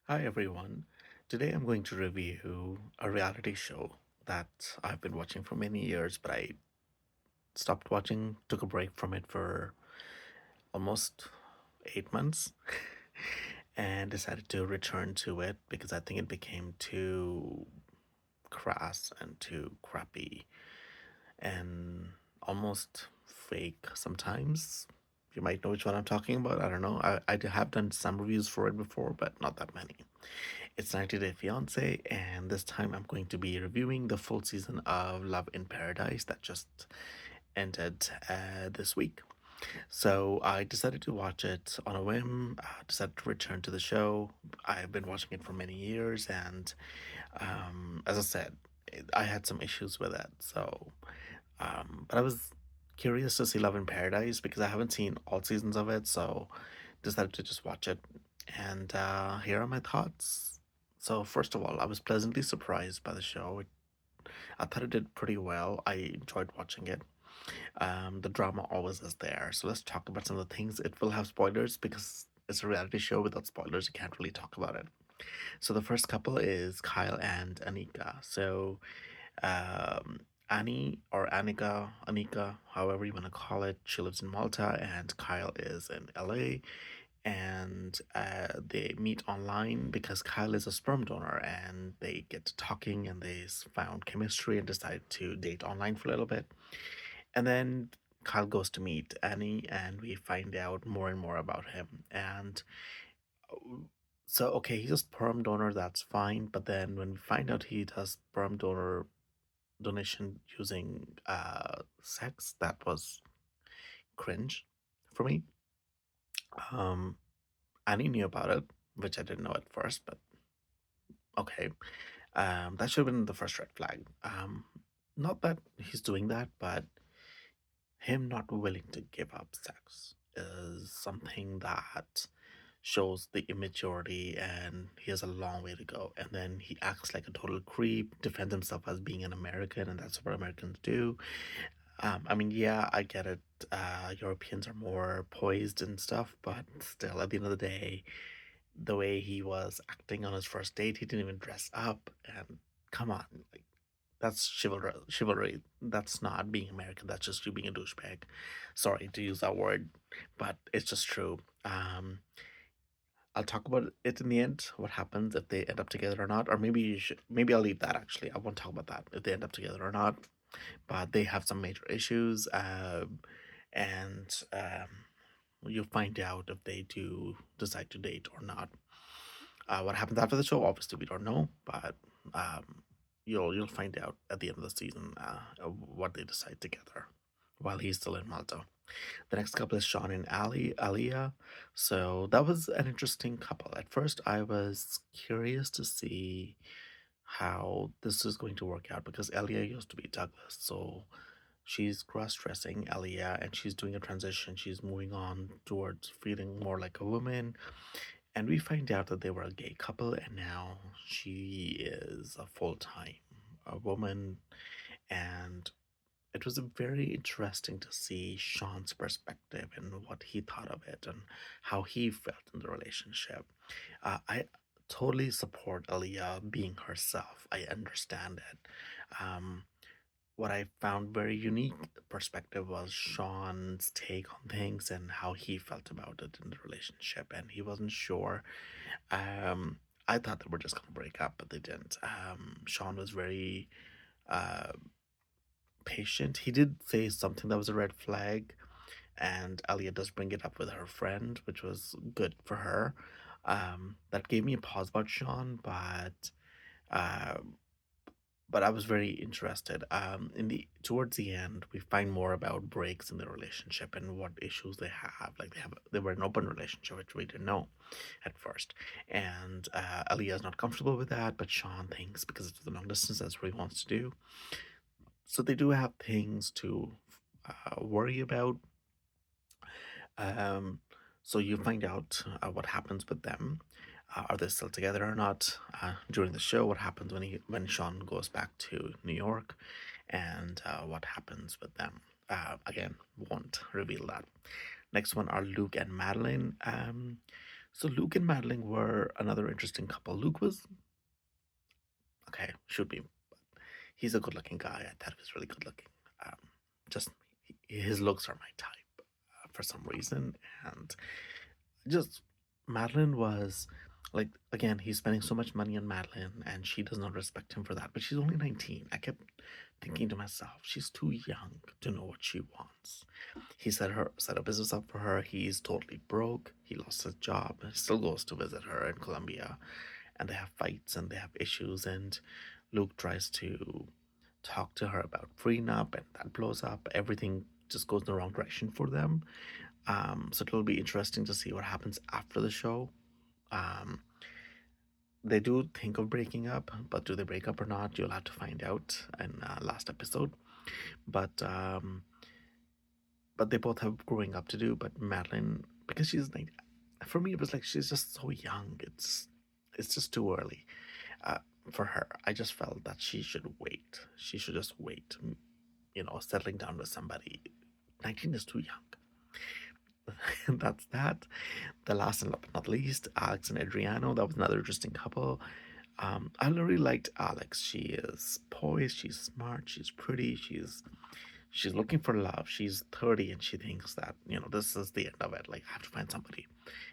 Hi everyone. Today I'm going to review a reality show that I've been watching for many years, but I stopped watching, took a break from it for almost 8 months, and decided to return to it because I think it became too crass and too crappy and almost fake sometimes. You might know which one I'm talking about. I don't know. I have done some reviews for it before, but not that many. It's 90 Day Fiance, and this time I'm going to be reviewing the full season of Love in Paradise that just ended this week. So I decided to watch it on a whim, decided to return to the show. I've been watching it for many years, and as I said, I had some issues with it. But I was curious to see Love in Paradise because I haven't seen all seasons of it, so decided to just watch it. And here are my thoughts. So, first of all, I was pleasantly surprised by the show. I thought it did pretty well. I enjoyed watching it. The drama always is there. So, let's talk about some of the things. It will have spoilers because it's a reality show without spoilers. You can't really talk about it. So, the first couple is Kyle and Anika. So, um, Annie or Anika, however you want to call it, she lives in Malta and Kyle is in LA. And they meet online because Kyle is a sperm donor and they get to talking and found chemistry and decide to date online for a little bit. And then Kyle goes to meet Annie and we find out more and more about him. And uh, so, okay, he's a sperm donor, that's fine. But then when we find out he does sperm donation using sex, that was cringe for me. Um, Annie knew about it, which I didn't know at first, but okay. That should have been the first red flag. Not that he's doing that, but him not willing to give up sex is something that shows the immaturity and he has a long way to go. And then he acts like a total creep, defends himself as being an American, and that's what Americans do. I mean, yeah, I get it. Europeans are more poised and stuff, but still, at the end of the day, the way he was acting on his first date, he didn't even dress up. And come on, like that's chivalry. Chivalry. That's not being American. That's just you being a douchebag. Sorry to use that word, but it's just true. I'll talk about it in the end. What happens if they end up together or not? Or maybe you should. Maybe I'll leave that. Actually, I won't talk about that if they end up together or not. But they have some major issues, and you'll find out if they do decide to date or not. What happens after the show, obviously, we don't know, but um, you'll find out at the end of the season what they decide together while he's still in Malta. The next couple is Sean and Aliyah. So that was an interesting couple. At first, I was curious to see how this is going to work out because Aliyah used to be Douglas, so she's cross-dressing Aliyah and she's doing a transition. She's moving on towards feeling more like a woman, and we find out that they were a gay couple, and now she is a full time a woman. And it was very interesting to see Sean's perspective and what he thought of it and how he felt in the relationship. I totally support Aaliyah being herself. I understand it. Um, what I found very unique perspective was Sean's take on things and how he felt about it in the relationship, and he wasn't sure. um, I thought they were just gonna break up, but they didn't. Sean was very uh, patient. He did say something that was a red flag, and Alia does bring it up with her friend, which was good for her. That gave me a pause about Sean, uh, but I was very interested. In the towards the end, we find more about breaks in the relationship and what issues they have. Like they were an open relationship, which we didn't know at first. And Aliyah is not comfortable with that, but Sean thinks because it's the long distance, that's what he wants to do. So they do have things to worry about. Um, so you find out what happens with them. Are they still together or not? During the show, what happens when Sean goes back to New York, and what happens with them? Again, won't reveal that. Next one are Luke and Madeline. So Luke and Madeline were another interesting couple. Luke was okay, should be. He's a good-looking guy. I thought he was really good-looking. Um, just his looks are my type for some reason, and just Madeline was like again, he's spending so much money on Madeline, and she does not respect him for that. But she's only 19. I kept thinking to myself, she's too young to know what she wants. He set a business up for her. He's totally broke. He lost his job. Still goes to visit her in Colombia, and they have fights and they have issues. And Luke tries to talk to her about prenup, and that blows up. Everything just goes in the wrong direction for them. So it'll be interesting to see what happens after the show. Um, they do think of breaking up, but do they break up or not? You'll have to find out in last episode. But but they both have growing up to do. But Madeline, because she's like, for me, it was like she's just so young. It's just too early uh, for her. I just felt that she should wait. She should just wait. Settling down with somebody. 19 is too young. That's that. The last and not least, Alex and Adriano. That was another interesting couple. I really liked Alex. She is poised. She's smart. She's pretty. She's looking for love. She's 30 and she thinks that, this is the end of it. Like, I have to find somebody.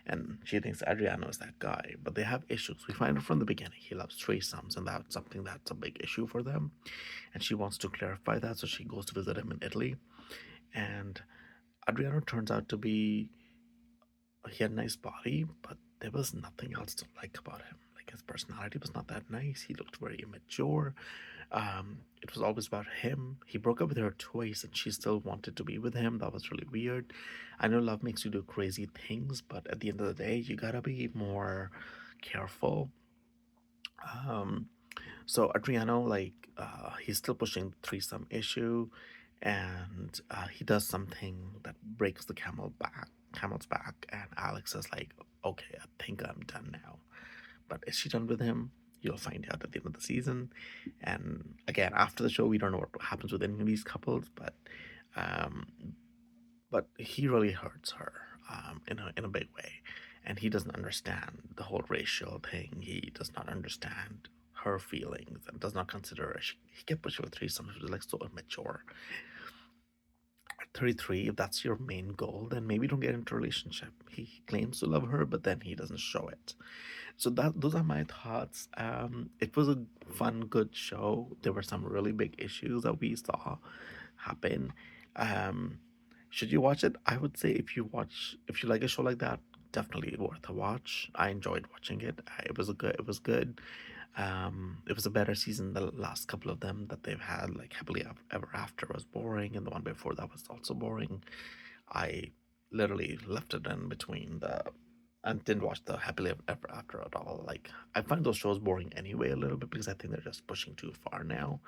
And she thinks Adriano is that guy. But they have issues. We find it from the beginning. He loves threesomes, and that's something that's a big issue for them. And she wants to clarify that, so she goes to visit him in Italy. And Adriano turns out to be, he had a nice body, but there was nothing else to like about him. Like, his personality was not that nice. He looked very immature. It was always about him. He broke up with her twice and she still wanted to be with him. That was really weird. I know love makes you do crazy things, but at the end of the day, you gotta be more careful. Um, so Adriano, like, he's still pushing the threesome issue, and he does something that breaks the camel's back, and Alex is like, okay, I think I'm done now. But is she done with him? You'll find out at the end of the season. And again, after the show, we don't know what happens with any of these couples, um, but he really hurts her in a big way, and he doesn't understand the whole racial thing. He does not understand her feelings and does not consider her. He kept pushing with threesomes. He was like so immature. At 33, if that's your main goal, then maybe don't get into a relationship. He claims to love her, but then he doesn't show it. So those are my thoughts. It was a fun, good show. There were some really big issues that we saw happen. Um, should you watch it? I would say if you like a show like that, definitely worth a watch. I enjoyed watching it. It was a good. It was good. It was a better season than the last couple of them that they've had. Like Happily Ever After was boring, and the one before that was also boring. I literally left it in between the and didn't watch the Happily Ever After at all. Like, I find those shows boring anyway a little bit because I think they're just pushing too far now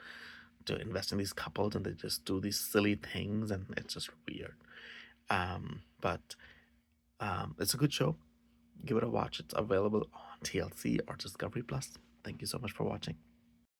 to invest in these couples, and they just do these silly things, and it's just weird. But it's a good show. Give it a watch. It's available on TLC or Discovery Plus. Thank you so much for watching.